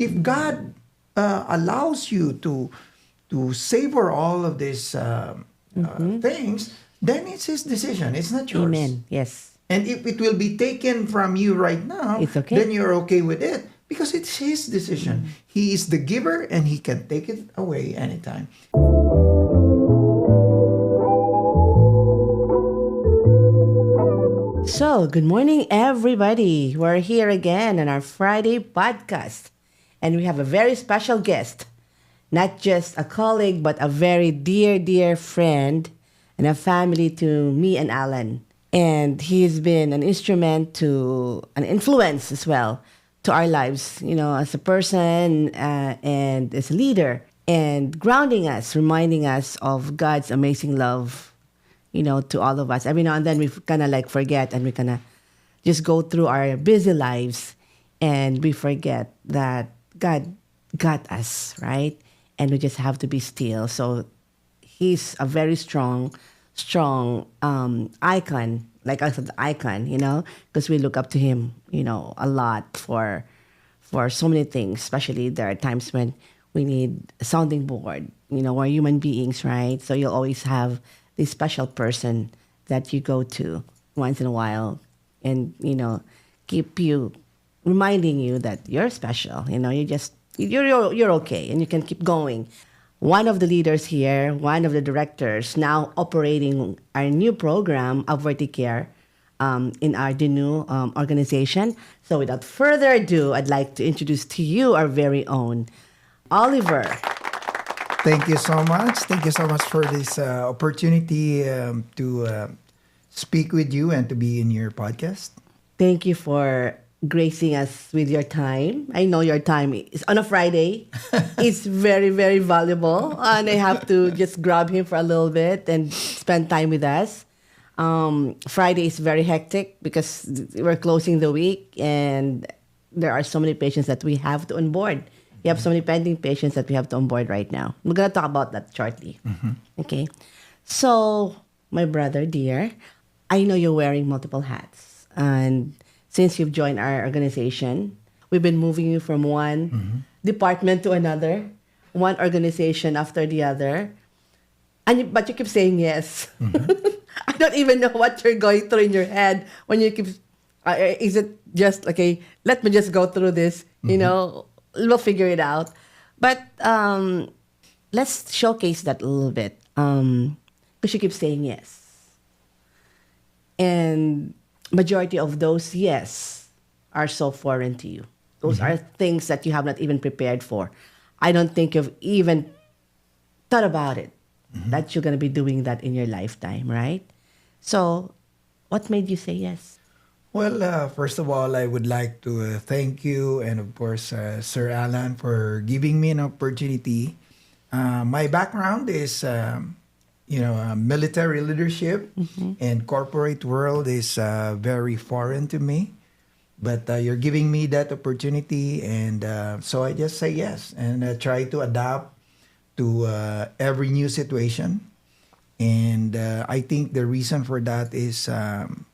if God allows you to savor all of these things, then it's His decision. It's not yours. Amen. Yes. And if it will be taken from you right now, It's okay. then you're okay with it because it's His decision. He is the giver and He can take it away anytime. So, good morning, everybody. We're here again on our Friday podcast. And we have a very special guest. Not just a colleague, but a very dear, dear friend and a family to me and Alan. And he's been an instrument to an influence as well to our lives, as a person and as a leader, and grounding us, reminding us of God's amazing love, to all of us. Every now and then we kind of like forget and we kind of just go through our busy lives and we forget that God got us, right? And we just have to be still. So he's a very strong icon, like I said, icon, because we look up to him, a lot for so many things. Especially there are times when we need a sounding board. We're human beings, right? So you'll always have this special person that you go to once in a while, and keep you reminding you that you're special. You're okay, and you can keep going. One of the leaders here, one of the directors, now operating our new program, Averti Care, in our Denu organization. So without further ado, I'd like to introduce to you our very own Oliver. Thank you so much. Thank you so much for this opportunity to speak with you and to be in your podcast. Thank you for gracing us with your time. I know your time is on a Friday. It's very, very valuable. And I have to just grab him for a little bit and spend time with us. Friday is very hectic because we're closing the week and there are so many patients that we have to onboard. We have so many pending patients that we have to onboard right now. We're going to talk about that shortly. Okay. So, my brother, dear, I know you're wearing multiple hats. And since you've joined our organization, we've been moving you from one department to another, one organization after the other. But you keep saying yes. I don't even know what you're going through in your head when you keep, is it just, okay, let me just go through this, we'll figure it out. But let's showcase that a little bit. Because you keep saying yes. And majority of those yes are so foreign to you. Those are things that you have not even prepared for. I don't think you've even thought about it, that you're going to be doing that in your lifetime, right? So what made you say yes? Well, first of all, I would like to thank you and, of course, Sir Alan for giving me an opportunity. My background is, military leadership and corporate world is very foreign to me. But you're giving me that opportunity, and so I just say yes and try to adapt to every new situation. And I think the reason for that is I'm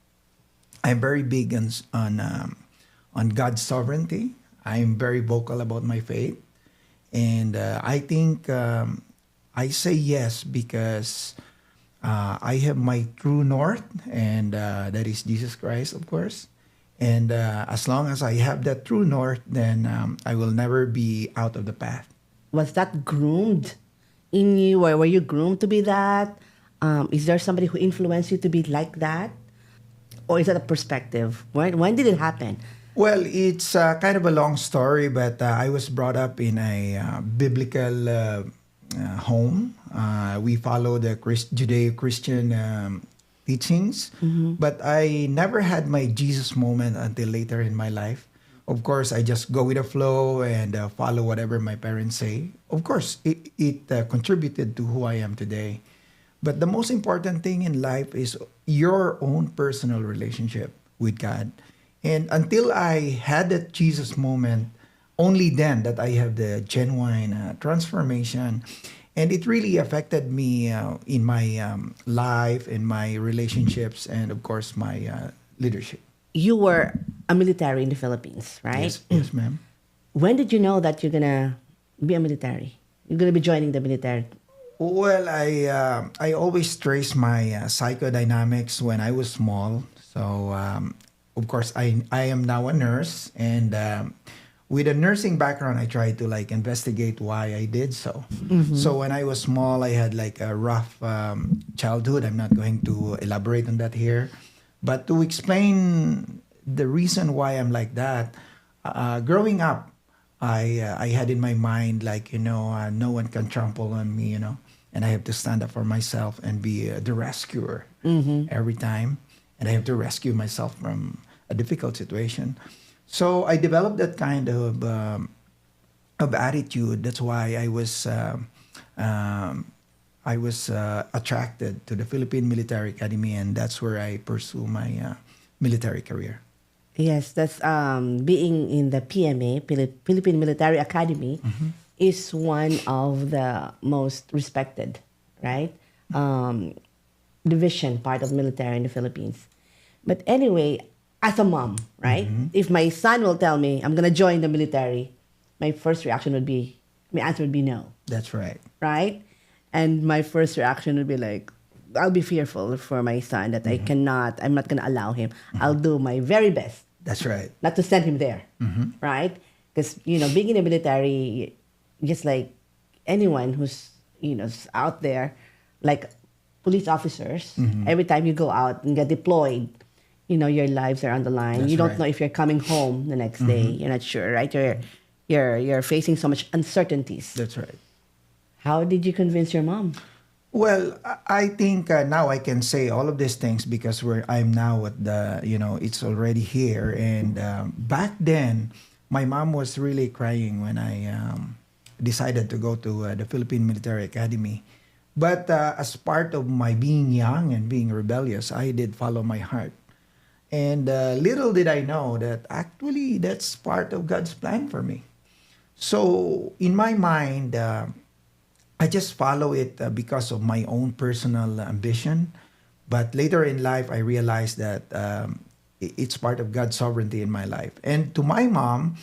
very big on God's sovereignty. I'm very vocal about my faith. And I think I say yes because I have my true north, and that is Jesus Christ, of course. And as long as I have that true north, then I will never be out of the path. Was that groomed in you? Or were you groomed to be that? Is there somebody who influenced you to be like that? Or is that a perspective? When did it happen? Well, it's kind of a long story, but I was brought up in a biblical home. We follow the Judeo-Christian teachings, but I never had my Jesus moment until later in my life. Of course, I just go with the flow and follow whatever my parents say. Of course, it contributed to who I am today. But the most important thing in life is your own personal relationship with God. And until I had that Jesus moment, only then that I have the genuine transformation. And it really affected me in my life, in my relationships, and of course, my leadership. You were a military in the Philippines, right? Yes, ma'am. When did you know that you're gonna be a military? You're gonna be joining the military. Well, I always trace my psychodynamics when I was small. So of course I am now a nurse, and with a nursing background, I tried to like investigate why I did so. So when I was small, I had like a rough childhood. I'm not going to elaborate on that here, but to explain the reason why I'm like that, growing up, I had in my mind like no one can trample on me, and I have to stand up for myself and be the rescuer every time, and I have to rescue myself from a difficult situation. So I developed that kind of attitude. That's why I was attracted to the Philippine Military Academy, and that's where I pursue my military career. Yes, that's being in the PMA, Philippine Military Academy, is one of the most respected, right? Division part of military in the Philippines. But anyway, as a mom, right? If my son will tell me I'm gonna join the military, my first reaction would be, my answer would be no, That's right. right? And my first reaction would be like, I'll be fearful for my son that I'm not gonna allow him. I'll do my very best That's right. not to send him there, right? Because being in the military, just like anyone who's out there, like police officers, every time you go out and get deployed, your lives are on the line. That's You don't right. know if you're coming home the next day. You're not sure, right? You're facing so much uncertainties. That's right. How did you convince your mom? Well, I think now I can say all of these things because I'm now at it's already here. And back then, my mom was really crying when I decided to go to the Philippine Military Academy. But as part of my being young and being rebellious, I did follow my heart. And little did I know that actually that's part of God's plan for me. So in my mind, I just follow it because of my own personal ambition. But later in life, I realized that it's part of God's sovereignty in my life. And to my mom,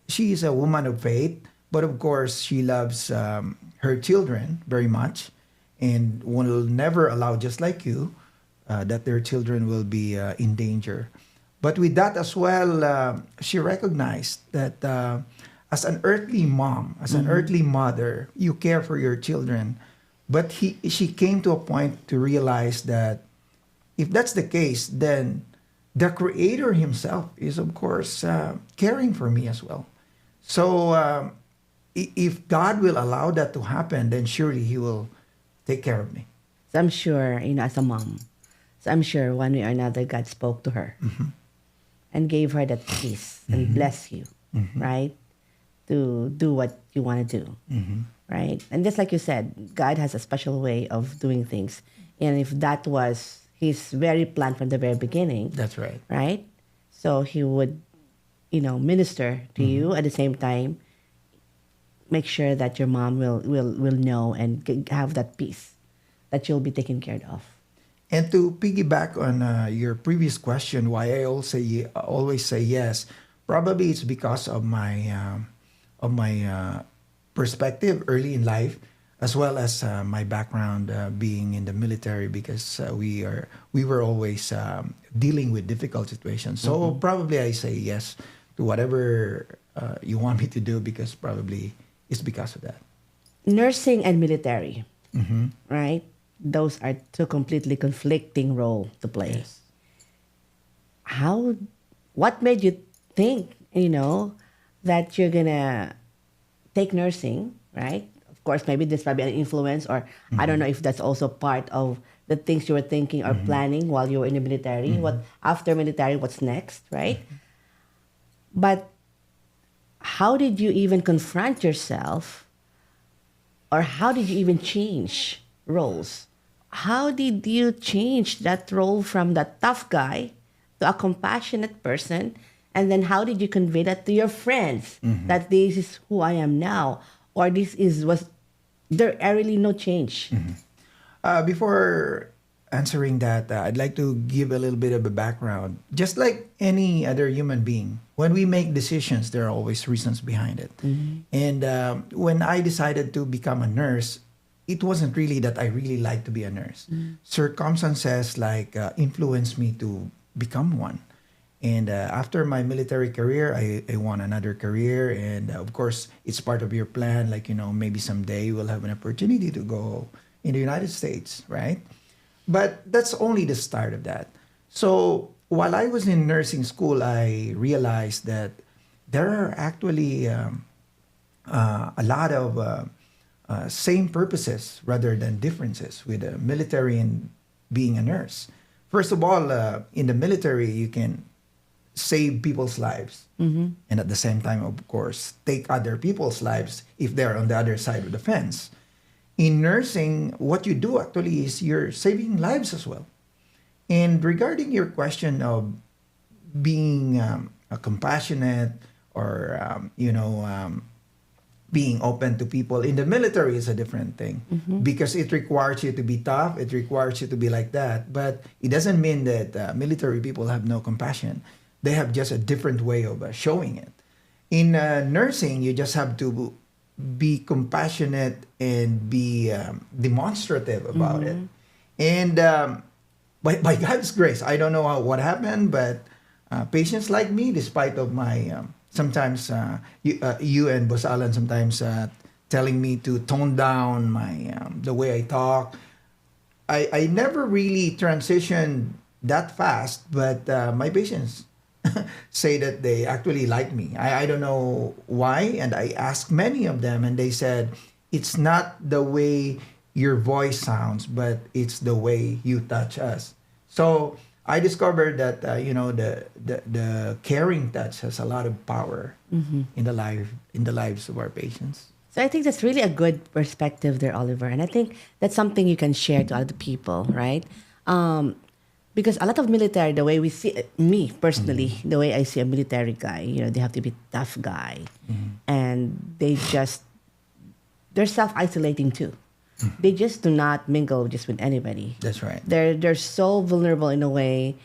she is a woman of faith, but of course, she loves her children very much and will never allow, just like you, that their children will be in danger. But with that as well, she recognized that as an earthly mom, as an earthly mother, you care for your children. But she came to a point to realize that if that's the case, then the Creator Himself is, of course, caring for me as well. So if God will allow that to happen, then surely He will take care of me. So I'm sure, as a mom, so I'm sure one way or another God spoke to her and gave her that peace and bless you, right? To do what you want to do, right? And just like you said, God has a special way of doing things. And if that was His very plan from the very beginning, That's right. right? So He would, minister to you at the same time, make sure that your mom will know and have that peace that you'll be taken care of. And to piggyback on your previous question, why I always say yes, probably it's because of my perspective early in life, as well as my background being in the military, because we were always dealing with difficult situations. So probably I say yes to whatever you want me to do, because probably it's because of that. Nursing and military, right? Those are two completely conflicting roles to play. Yes. What made you think, that you're gonna take nursing, right? Of course, maybe this might be an influence, or I don't know if that's also part of the things you were thinking or planning while you were in the military. What after military, what's next, right? But how did you even confront yourself, or how did you even change roles? How did you change that role from that tough guy to a compassionate person? And then how did you convey that to your friends that this is who I am now, or was there really no change? Before answering that, I'd like to give a little bit of a background. Just like any other human being, when we make decisions, there are always reasons behind it. And when I decided to become a nurse, it wasn't really that I really like to be a nurse. Circumstances like influenced me to become one. And after my military career, I won another career. And of course, it's part of your plan. Like, maybe someday you will have an opportunity to go in the United States, right? But that's only the start of that. So while I was in nursing school, I realized that there are actually a lot of same purposes rather than differences with the military and being a nurse. First of all, in the military, you can save people's lives. And at the same time, of course, take other people's lives if they're on the other side of the fence. In nursing, what you do actually is you're saving lives as well. And regarding your question of being a compassionate or, being open to people in the military is a different thing because it requires you to be tough. It requires you to be like that. But it doesn't mean that military people have no compassion. They have just a different way of showing it. In nursing, you just have to be compassionate and be demonstrative about it. And by God's grace, I don't know what happened, but patients like me, despite of my sometimes you and Boss Alan sometimes telling me to tone down my the way I talk, I never really transitioned that fast, but my patients say that they actually like me. I don't know why. And I asked many of them, and they said, it's not the way your voice sounds, but it's the way you touch us. So I discovered that, the caring touch has a lot of power in the lives of our patients. So I think that's really a good perspective there, Oliver. And I think that's something you can share to other people, right? Because a lot of military, the way we see me personally, the way I see a military guy, they have to be tough guy, and they're self-isolating too. They just do not mingle just with anybody. That's right. They're so vulnerable in a way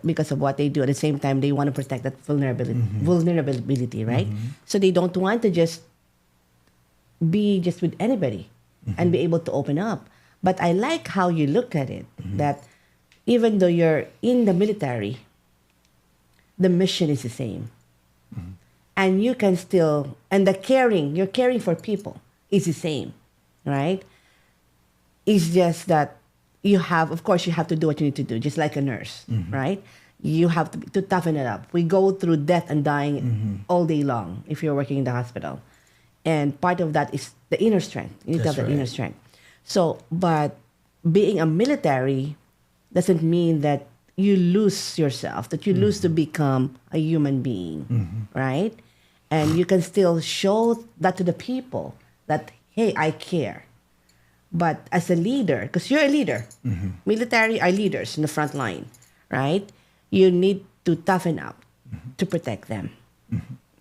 because of what they do. At the same time, they want to protect that vulnerability, right? So they don't want to just be just with anybody and be able to open up. But I like how you look at it, that even though you're in the military, the mission is the same. And you can still, and you're caring for people is the same, right? It's just that of course, you have to do what you need to do, just like a nurse, right? You have to toughen it up. We go through death and dying all day long if you're working in the hospital. And part of that is the inner strength. You need to have the inner strength. So, but being a military doesn't mean that you lose yourself, that you lose to become a human being, right? And you can still show that to the people that, hey, I care. But as a leader, because you're a leader, military are leaders in the front line, right? You need to toughen up to protect them.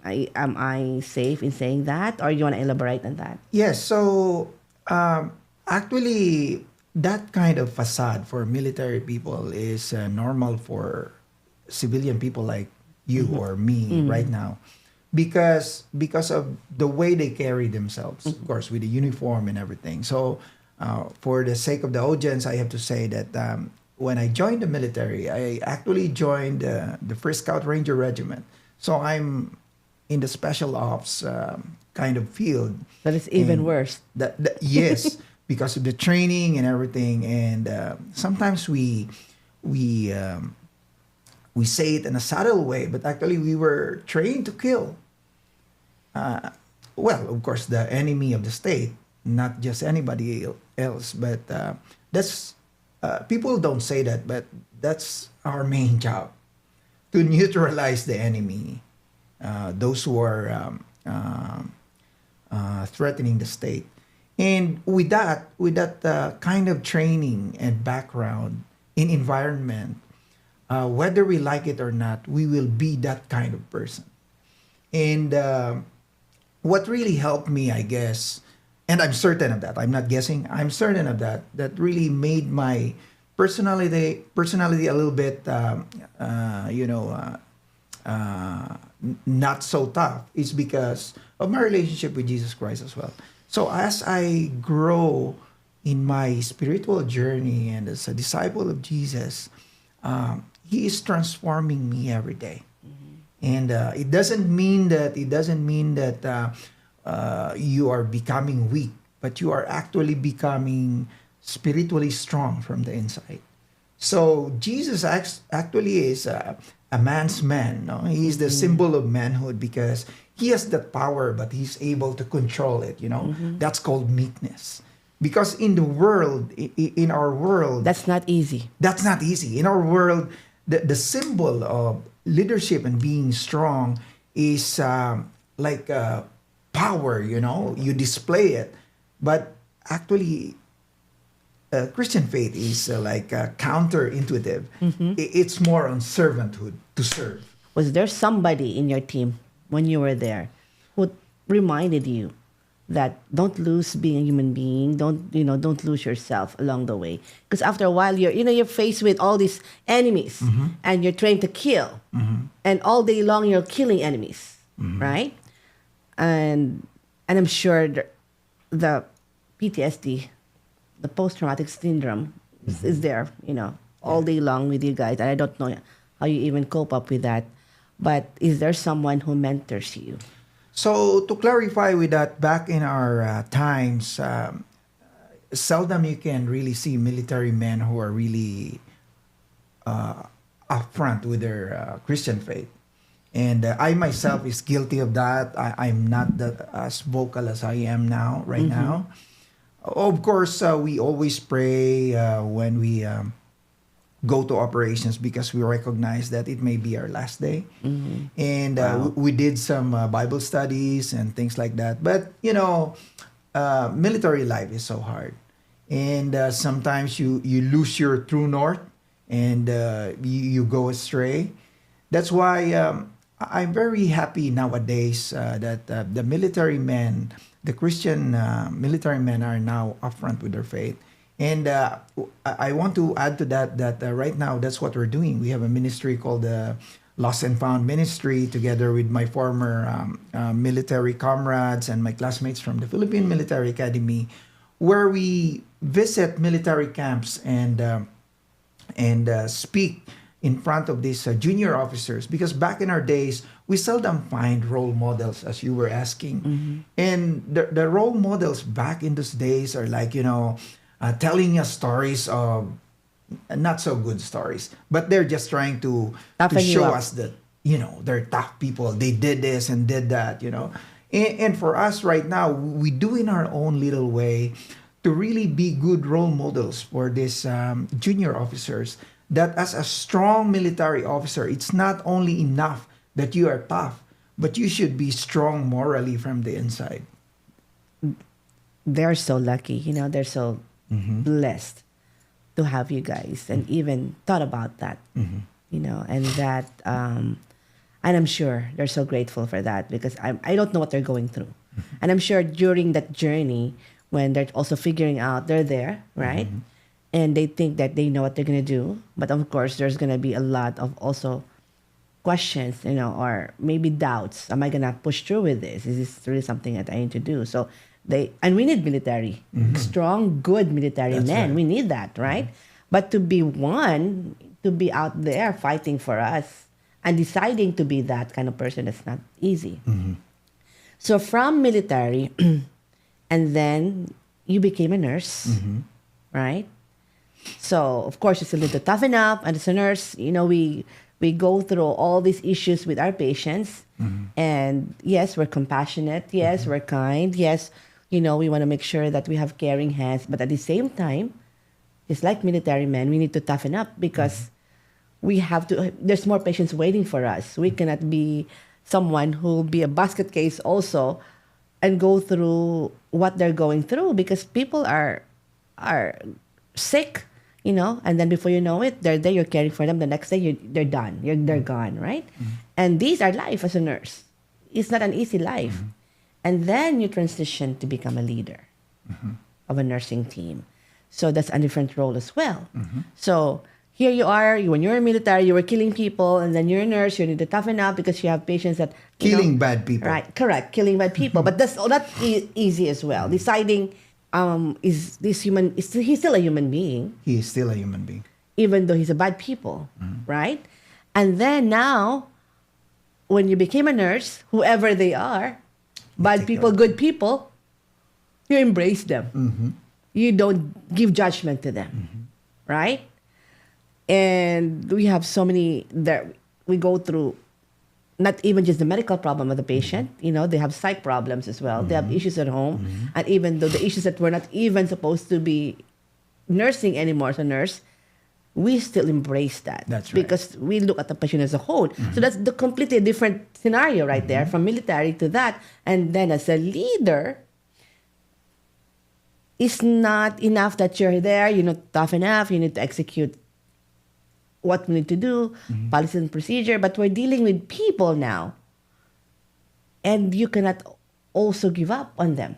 Am I safe in saying that, or you want to elaborate on that? Yes. So actually, that kind of facade for military people is normal for civilian people like you or me right now, because of the way they carry themselves, of course, with the uniform and everything. So for the sake of the audience, I have to say that when I joined the military, I actually joined the 1st Scout Ranger Regiment. So I'm in the special ops kind of field. That is even worse. Yes, because of the training and everything. And sometimes we say it in a subtle way, but actually we were trained to kill. Well, of course, the enemy of the state, not just anybody else. But that's people don't say that, but that's our main job, to neutralize the enemy, those who are threatening the state. And with that kind of training and background in environment, whether we like it or not, we will be that kind of person. And what really helped me, I guess, and I'm certain of that, I'm not guessing, I'm certain of that really made my personality a little bit, not so tough, is because of my relationship with Jesus Christ as well. So as I grow in my spiritual journey and as a disciple of Jesus, He is transforming me every day. And it doesn't mean that you are becoming weak, but you are actually becoming spiritually strong from the inside. So Jesus actually is a man's man. No? He is the symbol of manhood because he has that power, but he's able to control it. That's called meekness. Because in the world, in our world, That's not easy. that's not easy. In our world, the symbol of leadership and being strong is like power, you display it. But actually, Christian faith is like counterintuitive. It's more on servanthood, to serve. Was there somebody in your team when you were there who reminded you that don't lose being a human being, don't lose yourself along the way? Because after a while, you're faced with all these enemies, and you're trained to kill, and all day long you're killing enemies, right? And I'm sure the PTSD, the post-traumatic syndrome, is there, all day long with you guys. And I don't know how you even cope up with that. But is there someone who mentors you? So to clarify with that, back in our times, seldom you can really see military men who are really upfront with their Christian faith. And I myself is guilty of that. I'm not as vocal as I am now, right now. Of course, we always pray when we go to operations because we recognize that it may be our last day. And we did some Bible studies and things like that. But, military life is so hard. And sometimes you lose your true north and you go astray. That's why I'm very happy nowadays that the military men, the Christian military men, are now upfront with their faith. And I want to add to that right now, that's what we're doing. We have a ministry called the Lost and Found Ministry, together with my former military comrades and my classmates from the Philippine Military Academy, where we visit military camps and speak in front of these junior officers. Because back in our days, we seldom find role models, as you were asking. And the role models back in those days are like, telling us stories of not so good stories, but they're just trying to show us that, they're tough people. They did this and did that, And for us right now, we do in our own little way to really be good role models for these junior officers, that as a strong military officer, it's not only enough that you are tough, but you should be strong morally from the inside. They're so lucky, they're so blessed to have you guys and even thought about that, and that, and I'm sure they're so grateful for that, because I don't know what they're going through. And I'm sure during that journey, when they're also figuring out they're there, right? And they think that they know what they're going to do. But of course, there's going to be a lot of also questions, or maybe doubts. Am I going to push through with this? Is this really something that I need to do? So we need military, strong, good military That's men. right. We need that, right? But to be out there fighting for us and deciding to be that kind of person, that's not easy. So from military, and then you became a nurse, right? So of course you still need to toughen up, and as a nurse, we go through all these issues with our patients, and yes, we're compassionate, yes, we're kind, yes, we want to make sure that we have caring hands, but at the same time, just like military men, we need to toughen up because we have to. There's more patients waiting for us. We cannot be someone who will be a basket case also, and go through what they're going through, because people are sick, and then before you know it, they're there, you're caring for them. The next day, they're done. They're gone, right? And these are life as a nurse. It's not an easy life. And then you transition to become a leader of a nursing team. So that's a different role as well. So here you are, when you're in military, you were killing people, and then you're a nurse, you need to toughen up because you have patients that... Killing bad people. Right, correct, killing bad people. But that's not easy as well. Deciding, is this human, he's still a human being, He is still a human being. even though he's a bad people, right? And then now, when you became a nurse, whoever they are, bad take people, care. good people, you embrace them. You don't give judgment to them, right? And we have so many that we go through, not even just the medical problem of the patient, they have psych problems as well. They have issues at home. And even though the issues that we're not even supposed to be nursing anymore as a nurse, we still embrace that. That's right. Because we look at the patient as a whole. So that's the completely different scenario right there, from military to that. And then as a leader, it's not enough that you're there, you're not tough enough, you need to execute what we need to do, policy and procedure, but we're dealing with people now. And you cannot also give up on them.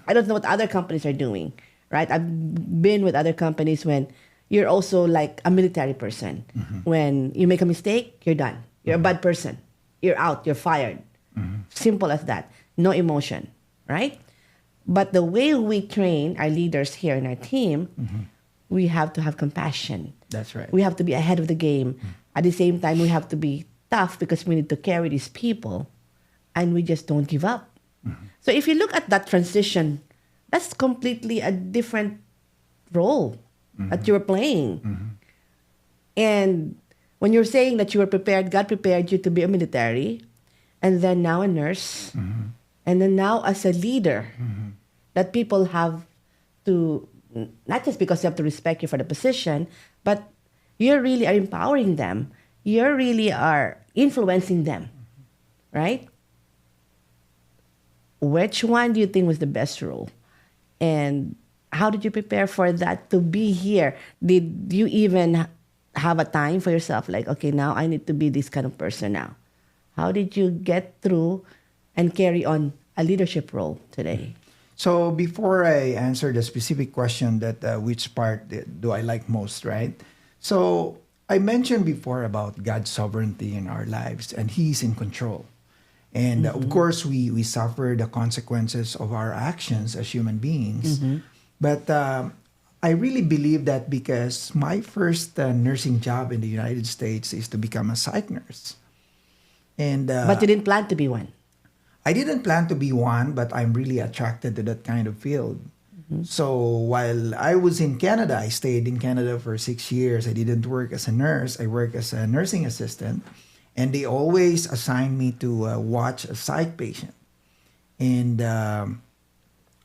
I don't know what other companies are doing, right? I've been with other companies when you're also like a military person. When you make a mistake, you're done. You're a bad person. You're out, you're fired. Simple as that. No emotion, right? But the way we train our leaders here in our team, we have to have compassion. That's right. We have to be ahead of the game. At the same time, we have to be tough because we need to carry these people, and we just don't give up. So if you look at that transition, that's completely a different role that you were playing. And when you're saying that you were prepared, God prepared you to be a military, and then now a nurse, and then now as a leader, that people have to, not just because they have to respect you for the position, but you really are empowering them. You really are influencing them, right? Which one do you think was the best role? And how did you prepare for that to be here? Did you even have a time for yourself? Like, okay, now I need to be this kind of person now. How did you get through and carry on a leadership role today? So before I answer the specific question that which part do I like most, right? So I mentioned before about God's sovereignty in our lives, and He's in control. And of course, we suffer the consequences of our actions as human beings. But I really believe that because my first nursing job in the United States is to become a psych nurse. And But you didn't plan to be one. I didn't plan to be one, but I'm really attracted to that kind of field. So while I was in Canada, I stayed in Canada for 6 years. I didn't work as a nurse. I worked as a nursing assistant. And they always assigned me to watch a psych patient. And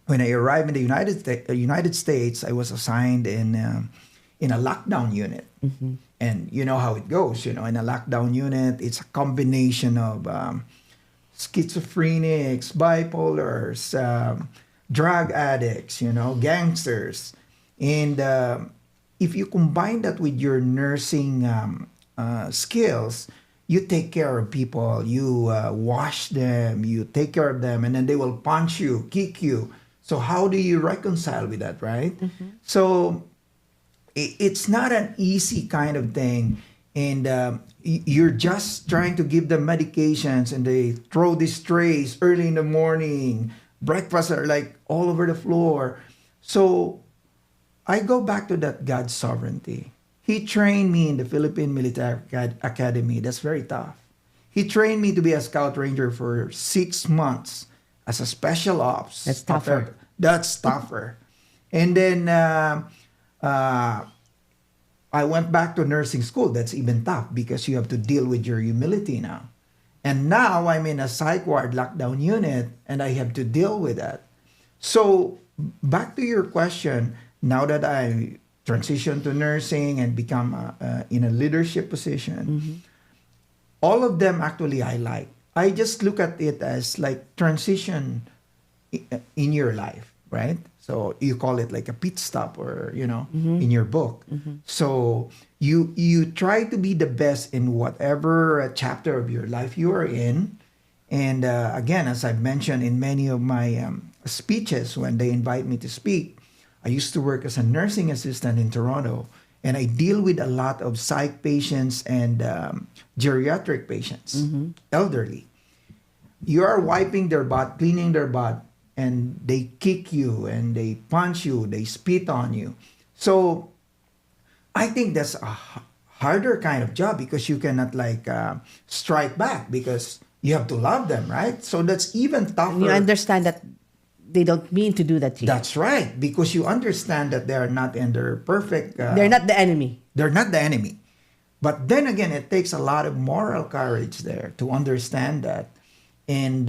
when I arrived in the United States, I was assigned in a lockdown unit. And you know how it goes. In a lockdown unit, it's a combination of schizophrenics, bipolars, drug addicts, gangsters. And if you combine that with your nursing skills, you take care of people, you wash them, you take care of them, and then they will punch you, kick you. So how do you reconcile with that, right? So it's not an easy kind of thing. And you're just trying to give them medications, and they throw these trays early in the morning. Breakfasts are like all over the floor. So I go back to that God's sovereignty. He trained me in the Philippine Military Academy. That's very tough. He trained me to be a scout ranger for 6 months as a special ops. That's tougher. That's tougher. And then I went back to nursing school. That's even tough because you have to deal with your humility now. And now I'm in a psych ward lockdown unit, and I have to deal with that. So back to your question, now that I transitioned to nursing and become in a leadership position, all of them actually I like. I just look at it as like transition in your life, right? So you call it like a pit stop, or in your book. So you try to be the best in whatever chapter of your life you are in. And again, as I've mentioned in many of my speeches when they invite me to speak, I used to work as a nursing assistant in Toronto, and I deal with a lot of psych patients and geriatric patients, elderly. You are wiping their butt, cleaning their butt, and they kick you and they punch you, they spit on you. So I think that's a harder kind of job because you cannot like strike back because you have to love them, right? So that's even And you tougher. understand that they don't mean to do that to you. That's right, because you understand that they are not in their perfect. They're not the enemy. They're not the enemy. But then again, it takes a lot of moral courage there to understand that, and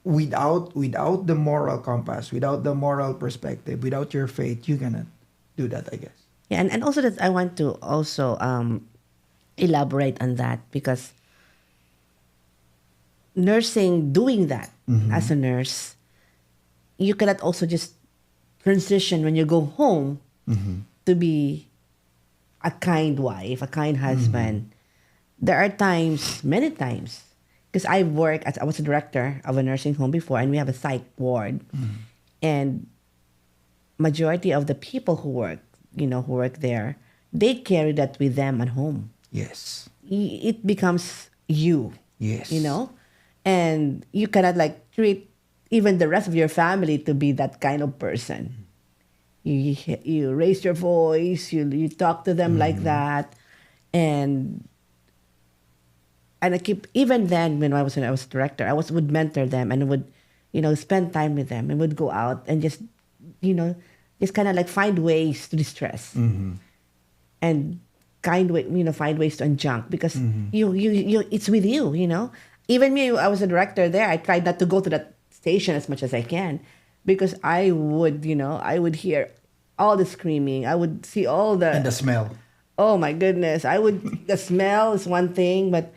without the moral compass, without the moral perspective, without your faith, you cannot do that, I guess. Yeah, and also that I want to also elaborate on that because nursing, doing that as a nurse, you cannot also just transition when you go home to be a kind wife, a kind husband. There are times, many times, because I was a director of a nursing home before, and we have a psych ward, and majority of the people who work there, they carry that with them at home. Yes. It becomes you. Yes. And you cannot like treat even the rest of your family to be that kind of person. You raise your voice, you talk to them like that, and I keep, even then when I was a director, would mentor them and would spend time with them and would go out and just just kind of like find ways to distress and find ways to unjunk because you it's with you. Even me, I was a director there. I tried not to go to that station as much as I can because I would hear all the screaming. I would see all the And the smell. oh my goodness. The smell is one thing, but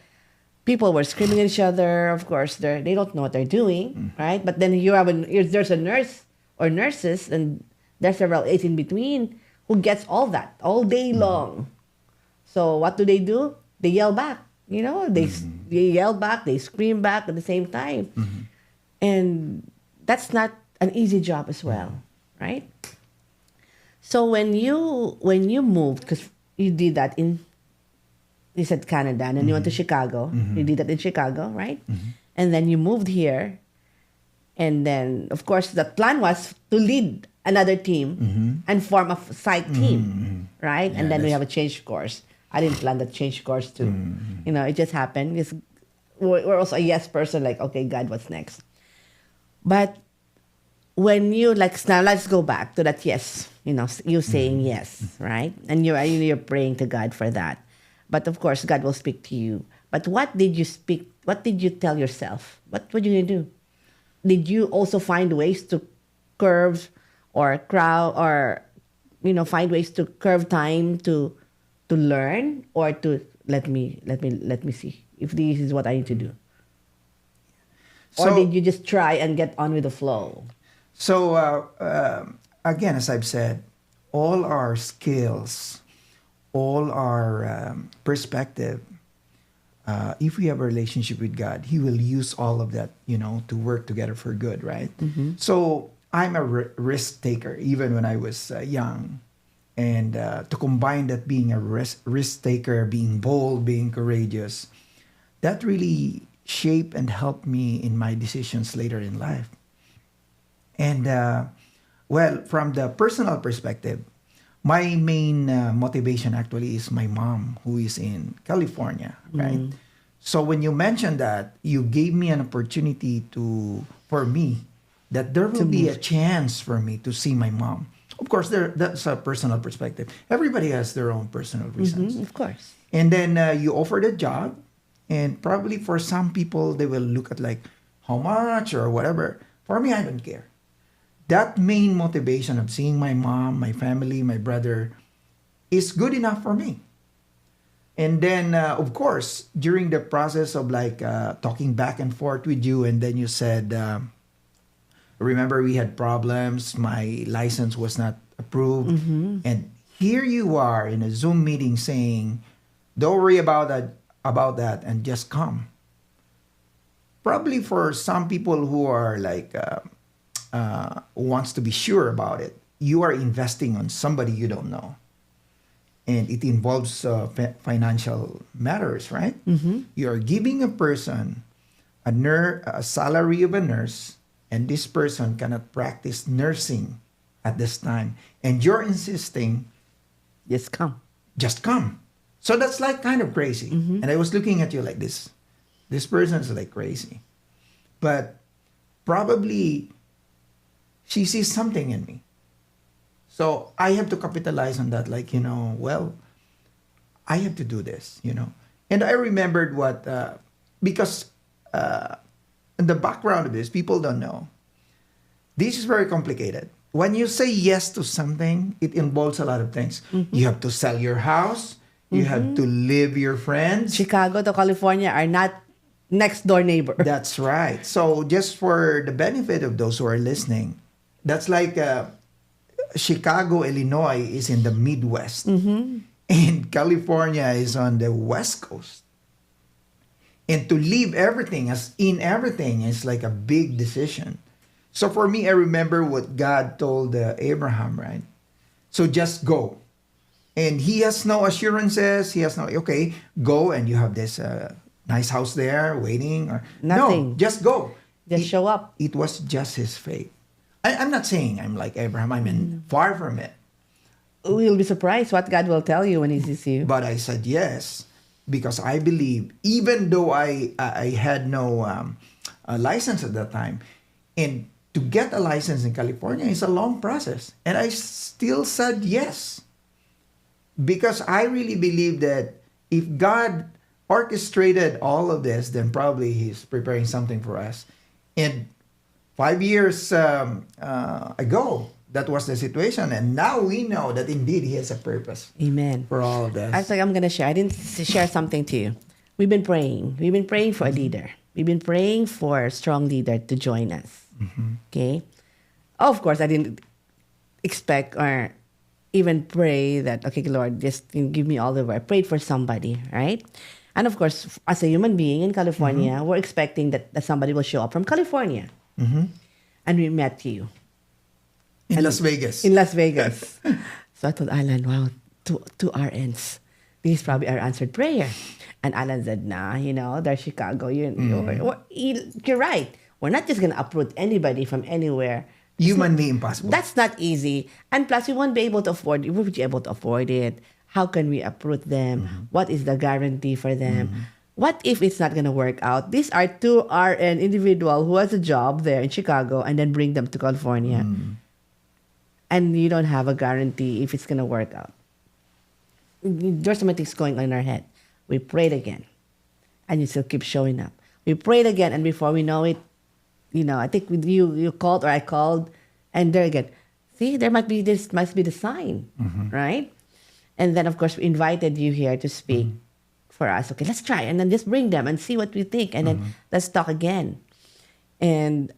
people were screaming at each other. Of course, they don't know what they're doing, right? But then there's a nurse or nurses, and there's several aides in between who gets all that all day long. So what do? They yell back. They yell back, they scream back at the same time. And that's not an easy job as well, right? So when you moved, because you did that you said Canada, and then you went to Chicago. You did that in Chicago, right? And then you moved here. And then, of course, the plan was to lead another team and form a psych team, right? Yeah, and then we have a change course. I didn't plan that change course too. It just happened. We're also a yes person, like, okay, God, what's next? But when you now let's go back to that yes, you saying yes, right? And you're praying to God for that. But of course, God will speak to you. But what did you speak? What did you tell yourself? What were you going to do? Did you also find ways to curve or crowd or, find ways to curve time to learn or to let me see if this is what I need to do? Or did you just try and get on with the flow? So again, as I've said, all our skills, all our perspective, if we have a relationship with God, He will use all of that, to work together for good, right? So I'm a risk taker, even when I was young. And to combine that being a risk taker, being bold, being courageous, that really shaped and helped me in my decisions later in life. And from the personal perspective, my main motivation actually is my mom, who is in California, right? So when you mentioned that, you gave me an opportunity for me, that there will be a chance for me to see my mom. Of course, that's a personal perspective. Everybody has their own personal reasons. Of course. And then you offered a job, and probably for some people, they will look at like how much or whatever. For me, I don't care. That main motivation of seeing my mom, my family, my brother is good enough for me. And then, of course, during the process of like talking back and forth with you, and then you said, remember we had problems, my license was not approved. And here you are in a Zoom meeting saying, don't worry about that and just come. Probably for some people who are like wants to be sure about it, you are investing on somebody you don't know. And it involves financial matters, right? You're giving a person a salary of a nurse, and this person cannot practice nursing at this time. And you're insisting, Just come. just come. So that's like kind of crazy. And I was looking at you like this. This person is like crazy. But probably she sees something in me. So I have to capitalize on that. Like, well, I have to do this, And I remembered because in the background of this, people don't know. This is very complicated. When you say yes to something, it involves a lot of things. You have to sell your house. You have to leave your friends. Chicago to California are not next door neighbor. That's right. So just for the benefit of those who are listening, that's like Chicago, Illinois is in the Midwest. And California is on the West Coast. And to leave everything is like a big decision. So for me, I remember what God told Abraham, right? So just go. And he has no assurances. He has okay, go and you have this nice house there waiting. Or Nothing. No, just go. Just show up. It was just his faith. I'm not saying I'm like Abraham. I mean, far from it. We'll be surprised what God will tell you when he sees you. But I said yes because I believe, even though I had no license at that time, and to get a license in California is a long process. And I still said yes. Because I really believe that if God orchestrated all of this, then probably he's preparing something for us. And 5 years ago, that was the situation. And now we know that indeed he has a purpose. Amen. For all of this. Actually, I'm going to share. I didn't share something to you. We've been praying. We've been praying for a leader. We've been praying for a strong leader to join us. Okay? Of course, I didn't expect or even pray that, okay, Lord, just give me Oliver. I prayed for somebody, right? And of course, as a human being in California, we're expecting that somebody will show up from California. And we met you. In Las Vegas. In Las Vegas. So I told Alan, wow, two RNs. This is probably our answered prayer. And Alan said, nah, they're Chicago. You're right. We're not just going to uproot anybody from anywhere. Humanly impossible. That's not easy. And plus, we won't be able to afford it. We won't be able to afford it. How can we uproot them? What is the guarantee for them? What if it's not going to work out? These are two RN individual who has a job there in Chicago and then bring them to California. And you don't have a guarantee if it's going to work out. There's so many things going on in our head. We prayed again. And you still keep showing up. We prayed again, and before we know it, I think with you called or I called, and there again. See, this must be the sign, right? And then, of course, we invited you here to speak for us. Okay, let's try, and then just bring them and see what we think, and then let's talk again. And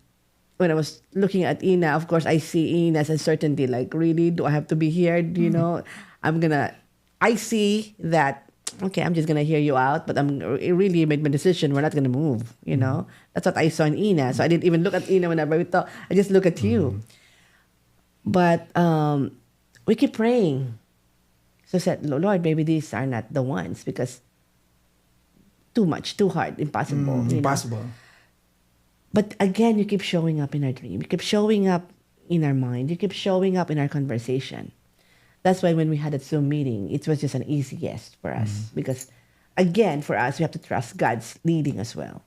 when I was looking at Ina, of course, I see Ina's uncertainty. Like, really, do I have to be here? I see that. Okay, I'm just gonna hear you out, but it really made my decision. We're not gonna move. That's what I saw in Ina. So I didn't even look at Ina whenever we talk. I just look at you. But we keep praying. So I said, Lord, maybe these are not the ones because too much, too hard, impossible. Impossible. But again, you keep showing up in our dream. You keep showing up in our mind. You keep showing up in our conversation. That's why when we had a Zoom meeting, it was just an easy yes for us. Because, again, for us, we have to trust God's leading as well.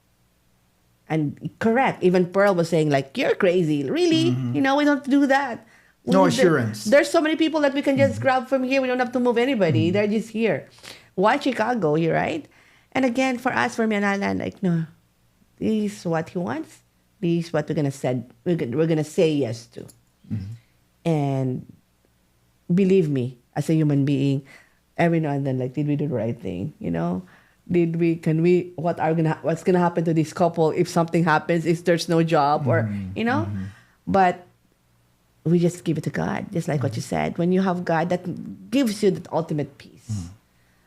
And correct, even Pearl was saying, like, you're crazy. Really? We don't do that. No assurance. There's so many people that we can just grab from here. We don't have to move anybody. They're just here. Why Chicago? You're right. And again, for us, for me and Alan, like, no, this is what he wants. This is what we're gonna say yes to. And believe me, as a human being, every now and then, like, did we do the right thing? What's gonna happen to this couple if something happens, if there's no job or, But we just give it to God, just like what you said. When you have God, that gives you that ultimate peace.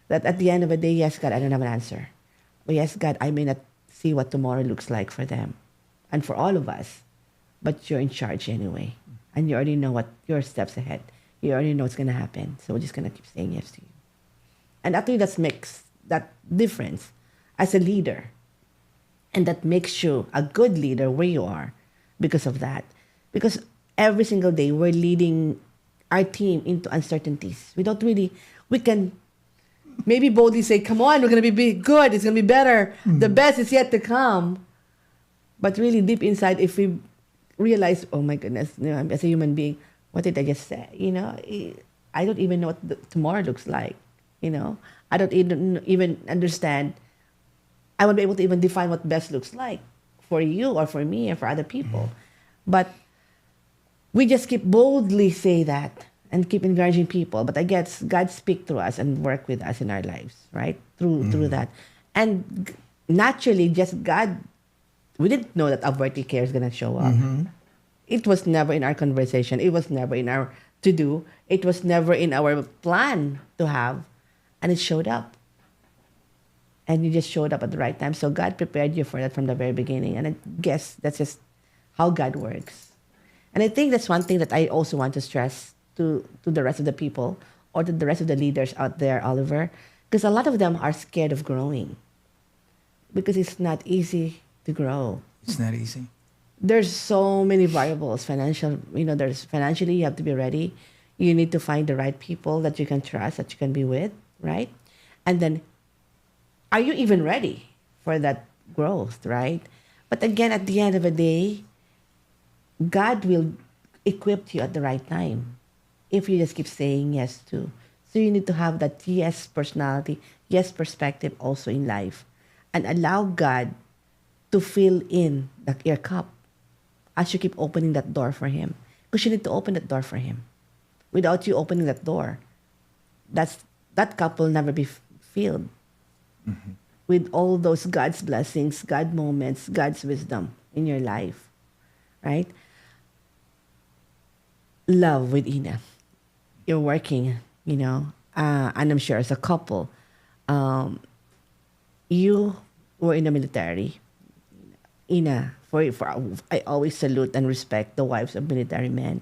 That at the end of the day, yes, God, I don't have an answer. But yes, God, I may not see what tomorrow looks like for them and for all of us. but you're in charge anyway. And you already know what your steps ahead. You already know what's going to happen. So we're just going to keep saying yes to you. And actually, that makes that difference as a leader. And that makes you a good leader where you are because of that. Because every single day, we're leading our team into uncertainties. We can maybe boldly say, come on, we're going to be good. It's going to be better. The best is yet to come. But really deep inside, if we realize, oh my goodness, as a human being, what did I just say? I don't even know what tomorrow looks like. I don't even understand. I won't be able to even define what best looks like for you or for me or for other people. But we just keep boldly say that and keep encouraging people. But I guess God speak through us and work with us in our lives, right? Through that. And naturally, just God, we didn't know that Aborty Care is going to show up. It was never in our conversation. It was never in our to-do. It was never in our plan to have. And it showed up. And you just showed up at the right time. So God prepared you for that from the very beginning. And I guess that's just how God works. And I think that's one thing that I also want to stress to the rest of the people or to the rest of the leaders out there, Oliver, because a lot of them are scared of growing because it's not easy to grow. It's not easy. There's so many variables. There's financially, you have to be ready. You need to find the right people that you can trust, that you can be with, right? And then, are you even ready for that growth, right? But again, at the end of the day, God will equip you at the right time if you just keep saying yes to. So you need to have that yes personality, yes perspective also in life, and allow God to fill in your cup as you keep opening that door for Him. Because you need to open that door for Him. Without you opening that door, that cup will never be filled with all those God's blessings, God moments, God's wisdom in your life, right? Love with Ina. You're working, and I'm sure as a couple, you were in the military. Ina, I always salute and respect the wives of military men,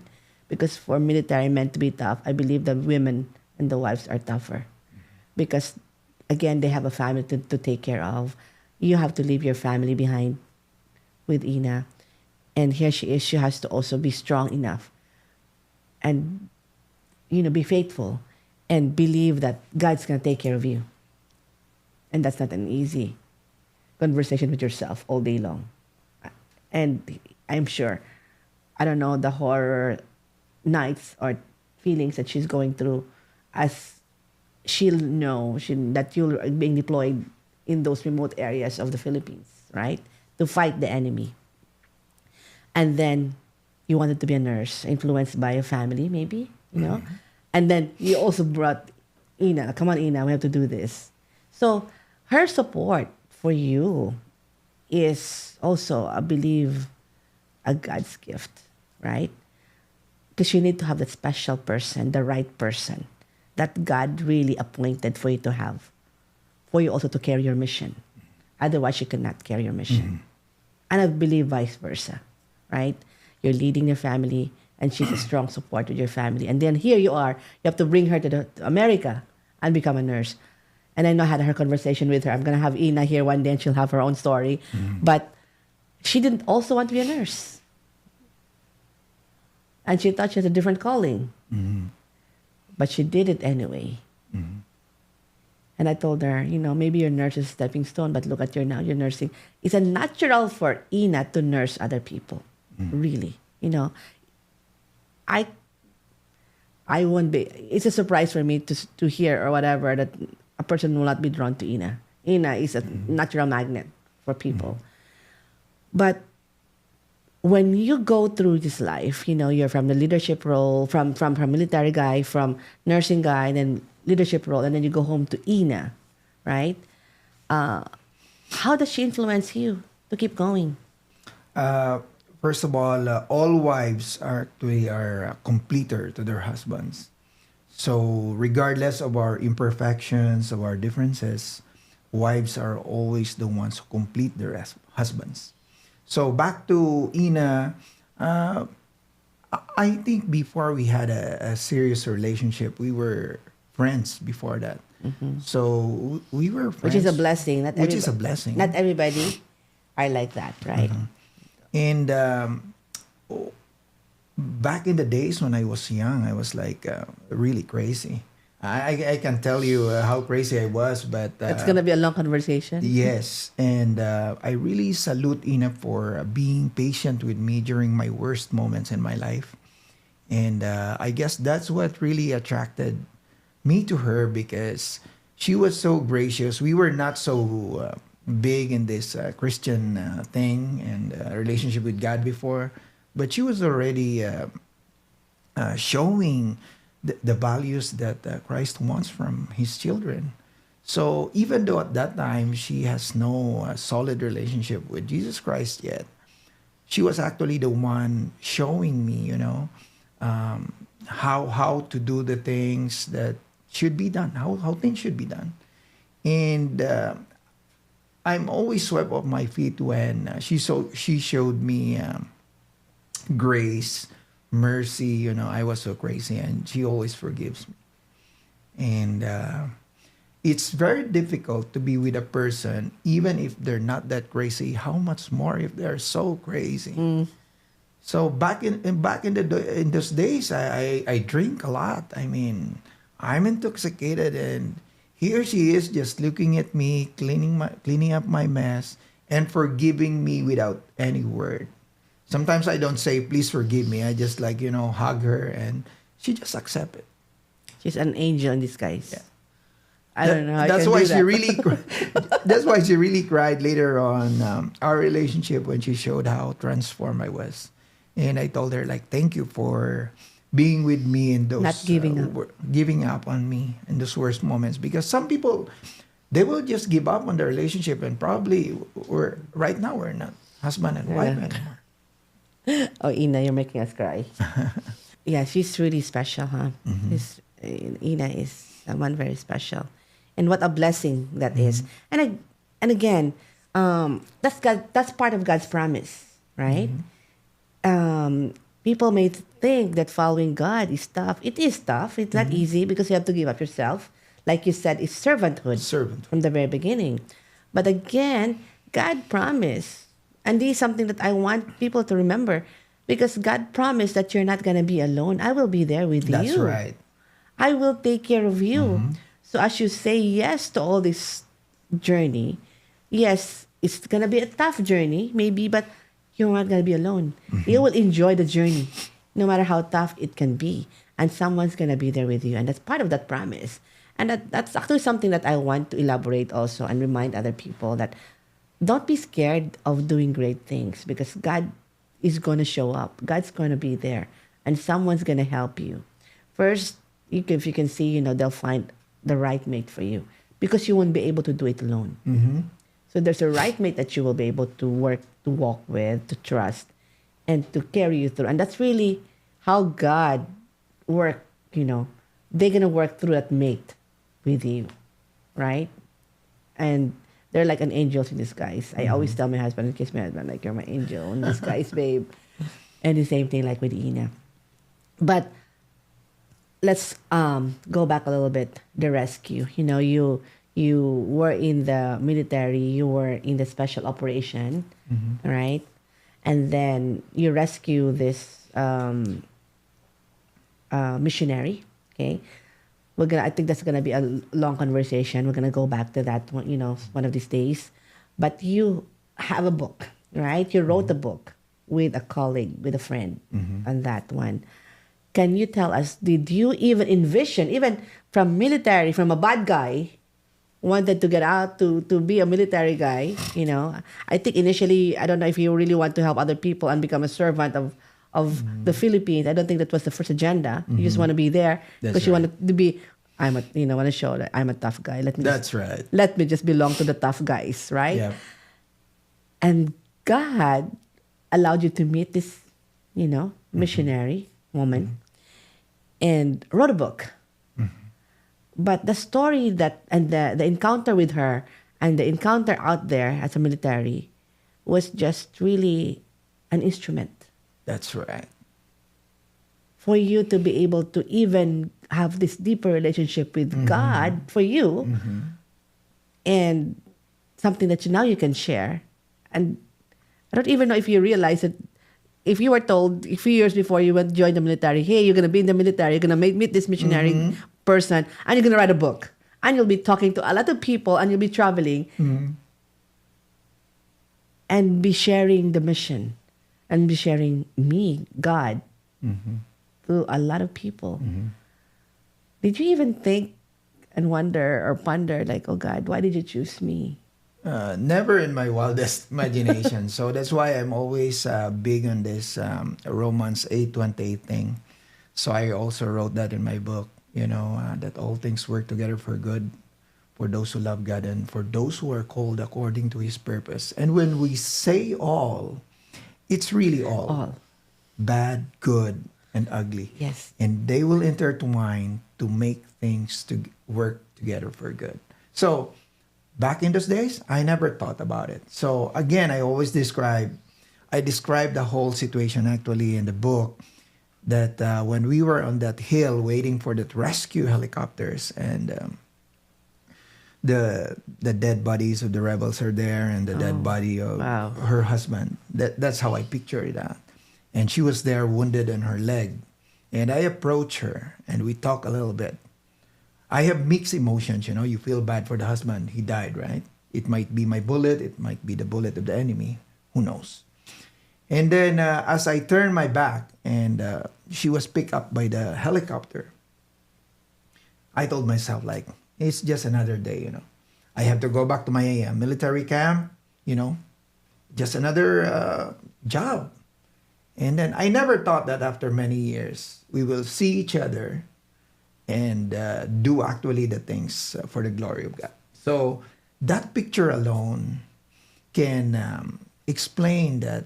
because for military men to be tough, I believe the women and the wives are tougher, because again, they have a family to take care of. You have to leave your family behind with Ina. And here she is. She has to also be strong enough and, be faithful and believe that God's going to take care of you. And that's not an easy conversation with yourself all day long. And I'm sure, I don't know, the horror nights or feelings that she's going through, as she'll know that you're being deployed in those remote areas of the Philippines, right? To fight the enemy. And then you wanted to be a nurse, influenced by a family, maybe, And then you also brought Ina. Come on, Ina, we have to do this. So her support for you is also, I believe, a God's gift, right? Because you need to have that special person, the right person, that God really appointed for you to have, for you also to carry your mission. Otherwise, you cannot carry your mission. And I believe vice versa, right? You're leading your family, and she's a strong support with your family. And then here you are, you have to bring her to America and become a nurse. And I know I had her conversation with her. I'm going to have Ina here one day, and she'll have her own story. But she didn't also want to be a nurse. And she thought she had a different calling. But she did it anyway. And I told her, maybe your nurse is a stepping stone, but look at you now, you're nursing. It's a natural for Ina to nurse other people, really. I won't be, it's a surprise for me to hear or whatever that a person will not be drawn to Ina. Ina is a natural magnet for people. But when you go through this life, you're from the leadership role, from military guy, from nursing guy, and then leadership role, and then you go home to Ina, right? How does she influence you to keep going? First of all wives are completer to their husbands. So regardless of our imperfections, of our differences, wives are always the ones who complete their husbands. So back to Ina, Uh, I think before we had a serious relationship, we were friends before that. So we were Which is a friends, blessing. Not which is a everybody. Not blessing. everybody are like that, right? And back in the days when I was young, I was like really crazy. I can tell you how crazy I was, but It's gonna be a long conversation. yes, and I really salute Ina for being patient with me during my worst moments in my life. And I guess that's what really attracted me to her because she was so gracious. We were not so big in this Christian thing and relationship with God before, but she was already showing the values that Christ wants from his children. So even though at that time she has no solid relationship with Jesus Christ yet, she was actually the one showing me, how to do the things that should be done, how things should be done. And I'm always swept off my feet when she showed me grace, mercy. I was so crazy, and she always forgives me. And it's very difficult to be with a person, even if they're not that crazy. How much more if they're so crazy? So in those days, I drink a lot. I mean, I'm intoxicated, and here she is just looking at me, cleaning up my mess, and forgiving me without any word. Sometimes I don't say please forgive me. I just like hug her, and she just accept it. She's an angel in disguise. Yeah. I don't know how I That's can why do she that. really that's why she really cried later on our relationship when she showed how transformed I was. And I told her like thank you for being with me in those Not giving up. giving up on me in those worst moments, because some people they will just give up on the relationship, and probably right now we're not husband and wife Yeah. anymore. Oh, Ina, you're making us cry. Yeah, she's really special, huh? Ina is someone very special, and what a blessing that is. And again, that's God. That's part of God's promise, right? People may think that following God is tough. It is tough. It's not easy because you have to give up yourself. Like you said, it's servanthood Servant. from the very beginning. But again, God promised, and this is something that I want people to remember, because God promised that you're not going to be alone. I will be there with That's you. right. I will take care of you. So as you say yes to all this journey, yes, it's gonna be a tough journey, maybe, but you're not gonna be alone. You will enjoy the journey, no matter how tough it can be. And someone's gonna be there with you. And that's part of that promise. And that's actually something that I want to elaborate also and remind other people that don't be scared of doing great things, because God is gonna show up. God's gonna be there. And someone's gonna help you. First, if you can see, they'll find the right mate for you, because you won't be able to do it alone. So there's a right mate that you will be able to walk with, to trust, and to carry you through. And that's really how God work. They're gonna work through that mate with you, right? And they're like an angels in disguise. I always tell my husband, kiss my husband, like, you're my angel in disguise, babe. And the same thing like with Ina. But let's go back a little bit. The rescue. You were in the military. You were in the special operation, right? And then you rescue this missionary. Okay, I think that's gonna be a long conversation. We're gonna go back to that one, one of these days. But you have a book, right? You wrote a book with a colleague, with a friend, on that one. Can you tell us, did you even envision, even from military, from a bad guy, wanted to get out to be a military guy? I think initially, I don't know if you really want to help other people and become a servant of the Philippines. I don't think that was the first agenda. You just want to be there because you wanted to be, want to show that I'm a tough guy. That's right. Let me just belong to the tough guys, right? Yeah. And God allowed you to meet this, missionary woman, and wrote a book. But the story and the encounter with her and the encounter out there as a military was just really an instrument That's right. For you to be able to even have this deeper relationship with God for you, and something that now you can share. And I don't even know if you realize that if you were told a few years before you went join the military, hey, you're gonna be in the military, you're gonna meet this missionary person, and you're gonna write a book, and you'll be talking to a lot of people, and you'll be traveling, and be sharing the mission, and be sharing me, God, to a lot of people. Did you even think and wonder or ponder, like, oh God, why did you choose me? Never in my wildest imagination. So that's why I'm always big on this Romans 8:28 thing. So I also wrote that in my book, that all things work together for good for those who love God and for those who are called according to his purpose. And when we say all, it's really all. All. Bad, good, and ugly. Yes. And they will intertwine to make things to work together for good. So back in those days, I never thought about it. So again, I describe the whole situation actually in the book, that when we were on that hill waiting for that rescue helicopters, and the dead bodies of the rebels are there, and the dead body of wow. her husband. That's how I picture that. And she was there wounded in her leg. And I approach her and we talk a little bit. I have mixed emotions, you feel bad for the husband. He died, right? It might be my bullet. It might be the bullet of the enemy. Who knows? And then as I turned my back and she was picked up by the helicopter, I told myself, like, it's just another day, I have to go back to my military camp, just another job. And then I never thought that after many years, we will see each other and do actually the things for the glory of God. So that picture alone can explain that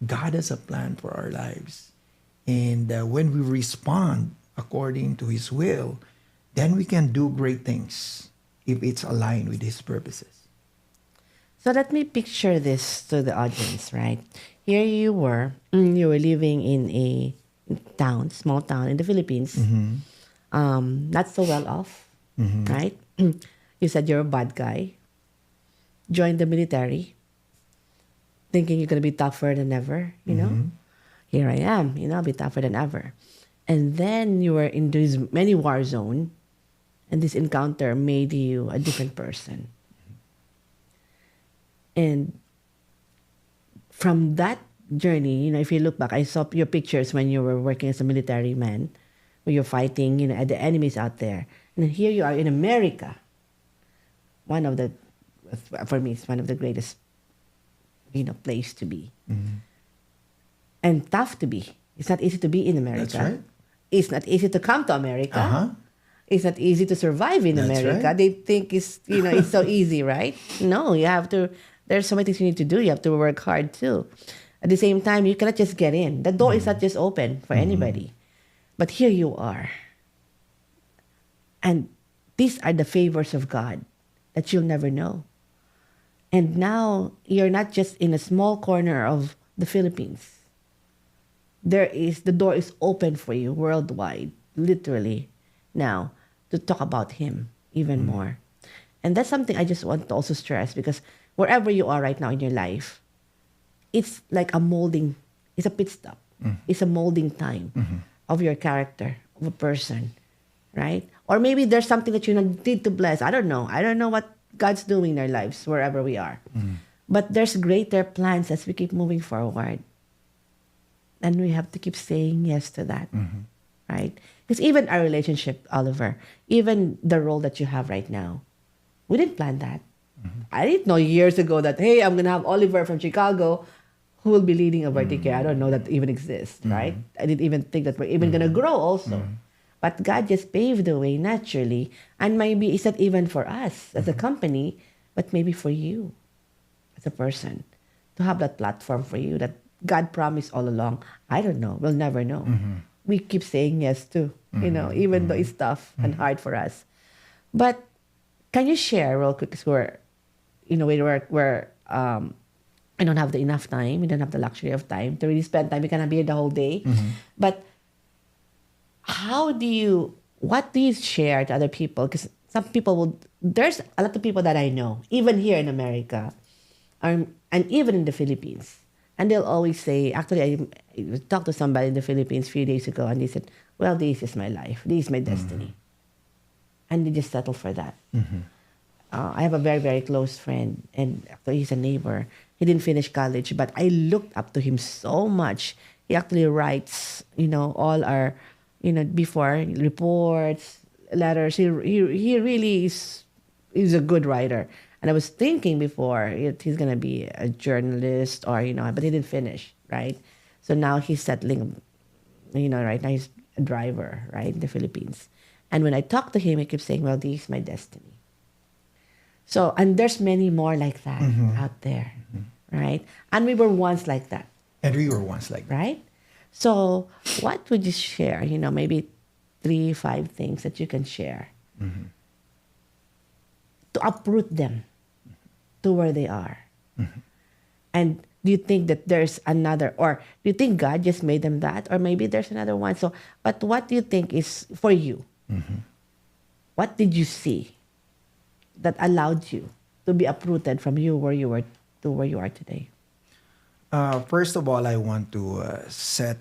God has a plan for our lives. And when we respond according to his will, then we can do great things if it's aligned with his purposes. So let me picture this to the audience, right? Here you were living in a small town in the Philippines, not so well off, right? You said you're a bad guy, joined the military, thinking you're going to be tougher than ever, Here I am, I'll be tougher than ever. And then you were in this many war zone, and this encounter made you a different person. And from that journey, if you look back, I saw your pictures when you were working as a military man, where you're fighting, at the enemies out there. And then here you are in America. For me, it's one of the greatest, place to be. And tough to be. It's not easy to be in America. That's right. It's not easy to come to America. Uh-huh. It's not easy to survive in That's America. right. They think it's so easy, right? No, you have to. There's so many things you need to do. You have to work hard too. At the same time, you cannot just get in. The door is not just open for anybody. But here you are. And these are the favors of God that you'll never know. And now you're not just in a small corner of the Philippines. The door is open for you worldwide, literally, now, to talk about him even more. And that's something I just want to also stress, because wherever you are right now in your life, it's like it's a pit stop. It's a molding time of your character, of a person, right? Or maybe there's something that you need to bless. I don't know. I don't know what God's doing in our lives, wherever we are. But there's greater plans as we keep moving forward. And we have to keep saying yes to that, right? Because even our relationship, Oliver, even the role that you have right now, we didn't plan that. I didn't know years ago that, hey, I'm going to have Oliver from Chicago who will be leading a vertical. I don't know that even exists, right? I didn't even think that we're even going to grow also. But God just paved the way naturally. And maybe it's not even for us as a company, but maybe for you as a person, to have that platform for you that God promised all along. I don't know. We'll never know. We keep saying yes to, even though it's tough and hard for us. But can you share real quick, because we're I don't have the enough time. We don't have the luxury of time to really spend time. We cannot be here the whole day. But what do you share to other people? Because some people there's a lot of people that I know, even here in America, and even in the Philippines. And they'll always say, actually, I talked to somebody in the Philippines a few days ago, and they said, well, this is my life. This is my destiny. And they just settle for that. I have a very, very close friend, and actually he's a neighbor. He didn't finish college, but I looked up to him so much. He actually writes, all our, before reports, letters. He really is a good writer. And I was thinking before he's gonna be a journalist or but he didn't finish, right? So now he's settling, right now he's a driver, right, in the Philippines. And when I talk to him, he keeps saying, "Well, this is my destiny." So, and there's many more like that out there, right? And we were once like that. And we were once like that. Right? So, what would you share? Maybe 3, 5 things that you can share to uproot them to where they are. And do you think that there's another, or do you think God just made them that, or maybe there's another one? So, but what do you think is for you? What did you see that allowed you to be uprooted from where you were to where you are today? First of all, I want to set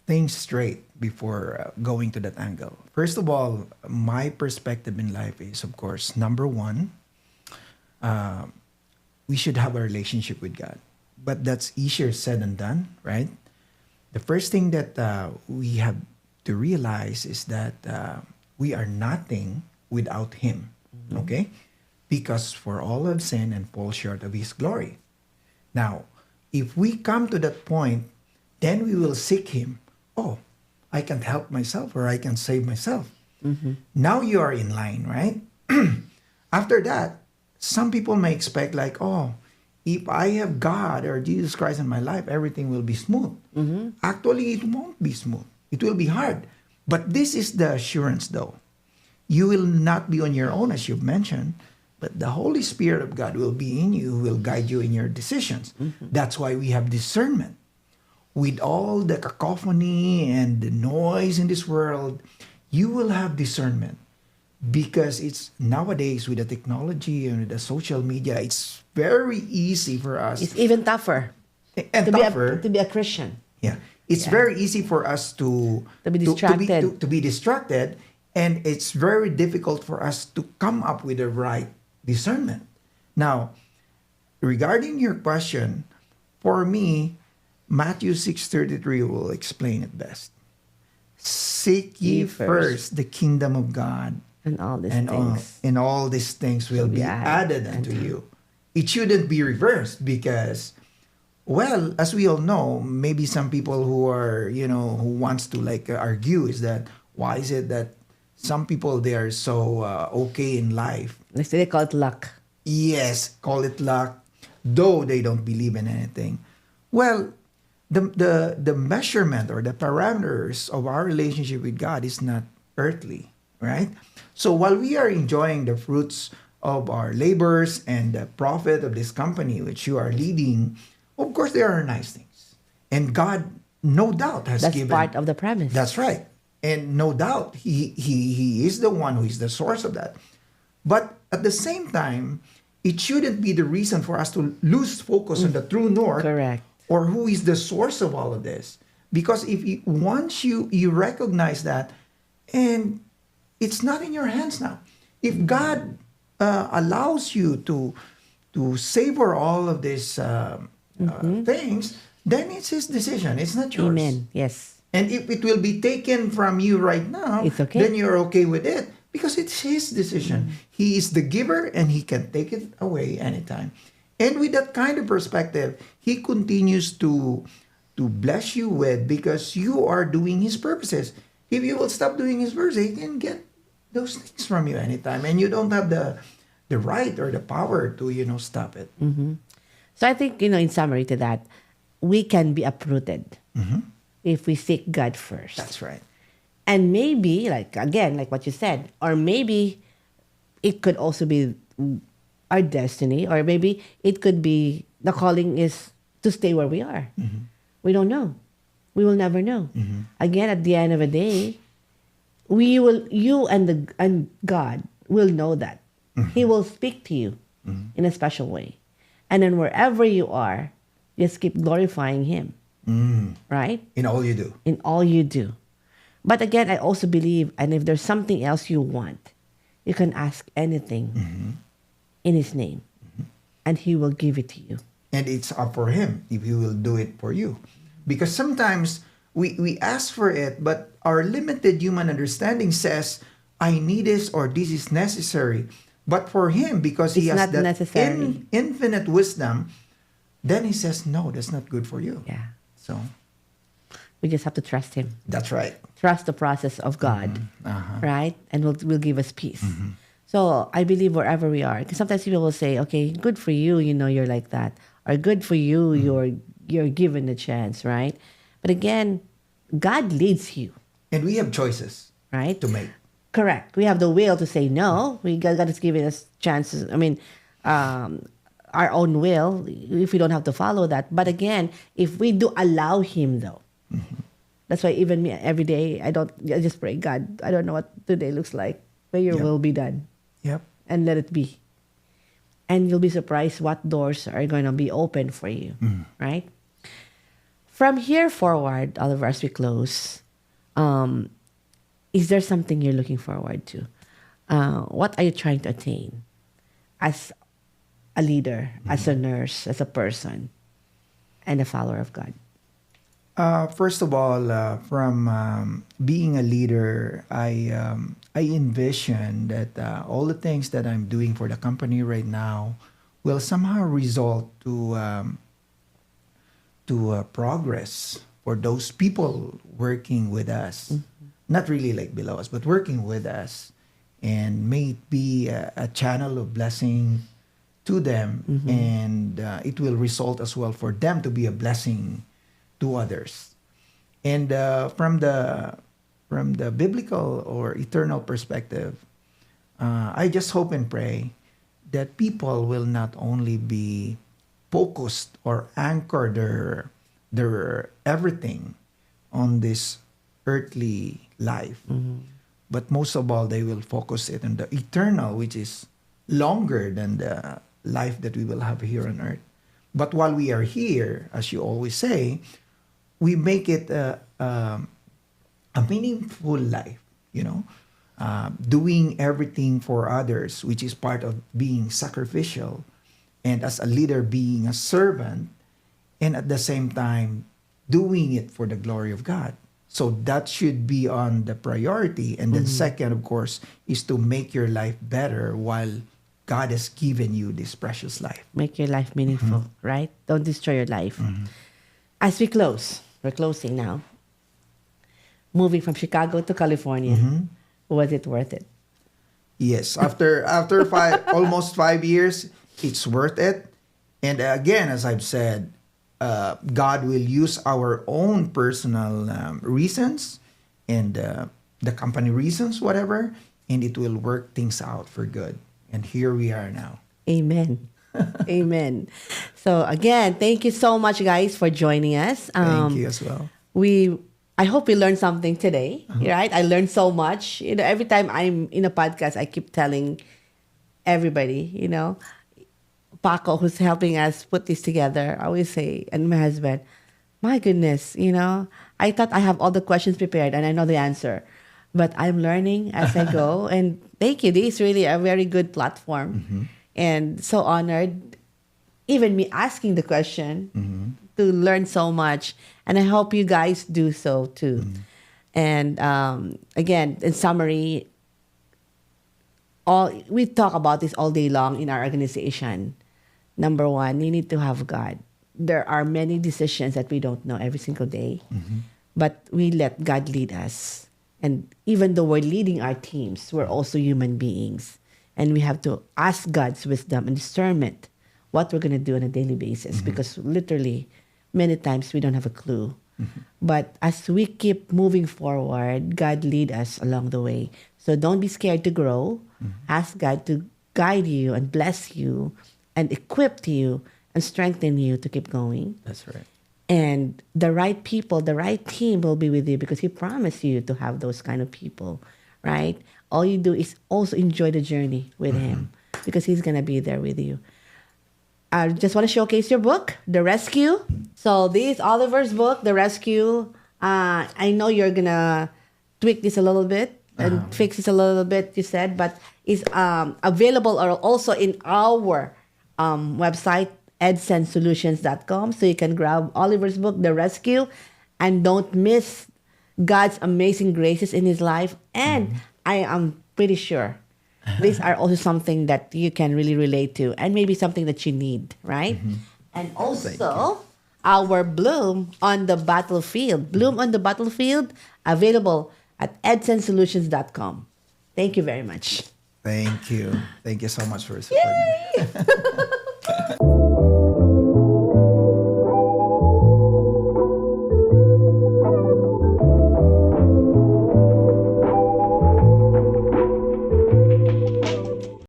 things straight before going to that angle. First of all, my perspective in life is, of course, number one, we should have a relationship with God. But that's easier said than done, right? The first thing that we have to realize is that we are nothing without Him, okay? Because for all have sinned and fall short of His glory. Now, if we come to that point, then we will seek Him. Oh, I can help myself or I can save myself. Now you are in line, right? After that, some people may expect like, oh, if I have God or Jesus Christ in my life, everything will be smooth. Actually, it won't be smooth. It will be hard. But this is the assurance though. You will not be on your own, as you've mentioned, but the Holy Spirit of God will be in you, will guide you in your decisions. That's why we have discernment. With all the cacophony and the noise in this world, you will have discernment. Because it's nowadays with the technology and with the social media, it's very easy for us. It's even tougher. And tougher. To be a Christian. Yeah. It's very easy for us to be distracted. To be distracted. And it's very difficult for us to come up with the right discernment. Now, regarding your question, for me, Matthew 6:33 will explain it best. Seek ye first the kingdom of God, and all these and things. And all these things will be added unto you. It shouldn't be reversed because, well, as we all know, maybe some people who are, who wants to argue is that, why is it that some people, they are so okay in life? They call it luck. Yes, call it luck, though they don't believe in anything. Well, the measurement or the parameters of our relationship with God is not earthly, right? So while we are enjoying the fruits of our labors and the profit of this company which you are leading, of course there are nice things. And God, no doubt, has given. That's part of the premise. That's right. And no doubt, he is the one who is the source of that. But at the same time, it shouldn't be the reason for us to lose focus on the true north. Correct. Or who is the source of all of this. Because once you recognize that, and it's not in your hands now. If God allows you to savor all of these things, then it's His decision. It's not yours. Amen. Yes. And if it will be taken from you right now, it's okay. Then you're okay with it because it's His decision. He is the giver and He can take it away anytime. And with that kind of perspective, He continues to bless you with, because you are doing His purposes. If you will stop doing His purposes, He can get those things from you anytime, and you don't have the right or the power to stop it. So I think in summary to that, we can be uprooted if we seek God first. That's right. And maybe, like what you said, or maybe it could also be our destiny, or maybe it could be the calling is to stay where we are. We don't know. We will never know. Again, at the end of the day, you and God will know that. He will speak to you in a special way. And then wherever you are, just keep glorifying Him. Right? In all you do. In all you do. But again, I also believe, and if there's something else you want, you can ask anything in His name, and He will give it to you. And it's up for Him if He will do it for you. Because sometimes we ask for it, but our limited human understanding says, I need this or this is necessary. But for Him, because He It's has not that necessary. infinite wisdom, then He says, no, that's not good for you. Yeah. So We just have to trust Him. that's right. Trust the process of God, right? And will give us peace. So I believe wherever we are, because sometimes people will say, "Okay, good for you, you're like that," or "Good for you, you're given a chance," right? But again, God leads you, And we have choices right? to make. Correct. We have the will to say no. God is giving us chances. I mean, our own will, if we don't have to follow that. But again, if we do allow Him, though, that's why even me every day I just pray, God, I don't know what today looks like. May Your Yep. will be done, Yep. and let it be. And you'll be surprised what doors are going to be open for you, right? From here forward, Oliver, as we close, is there something you're looking forward to? What are you trying to attain as a leader, as a nurse, as a person, and a follower of God? First of all, from being a leader, I envision that all the things that I'm doing for the company right now will somehow result to progress for those people working with us. Not really like below us, but working with us, and may it be a channel of blessing to them, and it will result as well for them to be a blessing to others. And from the biblical or eternal perspective, I just hope and pray that people will not only be focused or anchor their everything on this earthly life, but most of all, they will focus it on the eternal, which is longer than the life that we will have here on earth. But while we are here, as you always say, we make it a meaningful life, doing everything for others, which is part of being sacrificial, and as a leader, being a servant, and at the same time, doing it for the glory of God. So that should be on the priority. And then second, of course, is to make your life better while God has given you this precious life. Make your life meaningful, right? Don't destroy your life. As we close, we're closing now. Moving from Chicago to California, was it worth it? Yes, after almost 5 years, it's worth it. And again, as I've said, God will use our own personal reasons and the company reasons, whatever, and it will work things out for good. And here we are now. Amen. Amen. So again, thank you so much, guys, for joining us. Thank you as well. I hope we learned something today, right? I learned so much. Every time I'm in a podcast, I keep telling everybody, Paco, who's helping us put this together, I always say, and my husband, my goodness, I thought I have all the questions prepared and I know the answer, but I'm learning as I go. And thank you. This is really a very good platform, and so honored. Even me asking the question to learn so much, and I hope you guys do so too. And again, in summary, we talk about this all day long in our organization. Number one, you need to have God. There are many decisions that we don't know every single day, but we let God lead us. And even though we're leading our teams, we're also human beings. And we have to ask God's wisdom and discernment what we're going to do on a daily basis, because literally, many times we don't have a clue. But as we keep moving forward, God lead us along the way. So don't be scared to grow. Ask God to guide you and bless you and equip you and strengthen you to keep going. That's right. And the right people, the right team will be with you because He promised you to have those kind of people, right? All you do is also enjoy the journey with Him because He's going to be there with you. I just want to showcase your book, The Rescue. So this is Oliver's book, The Rescue. I know you're going to tweak this a little bit and fix this a little bit, you said, but it's available also in our website, edsensolutions.com. So you can grab Oliver's book, The Rescue, and don't miss God's amazing graces in his life. And I am pretty sure these are also something that you can really relate to and maybe something that you need, right? And also our Bloom on the Battlefield. Bloom on the Battlefield, available at edsensolutions.com. Thank you very much. Thank you. Thank you so much for supporting me.